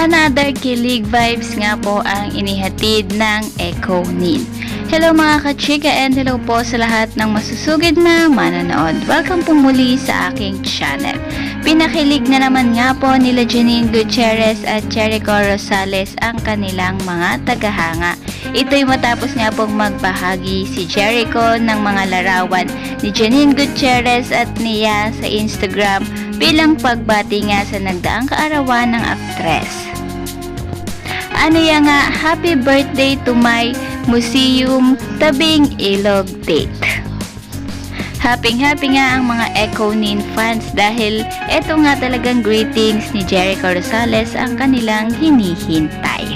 Another kilig vibes nga po ang inihatid ng Echo Nin. Hello mga kachika and hello po sa lahat ng masusugid na manonood. Welcome po muli sa aking channel. Pinakilig na naman nga po nila Janine Gutierrez at Jericho Rosales ang kanilang mga tagahanga. Ito'y matapos nga pong magbahagi si Jericho ng mga larawan ni Janine Gutierrez at Nia sa Instagram bilang pagbati nga sa nagdaang kaarawan ng aktres. Ano yan nga, happy birthday to my museum tabing ilog date. Happy nga ang mga Echo Nin fans dahil eto nga talagang greetings ni Jericho Rosales ang kanilang hinihintay.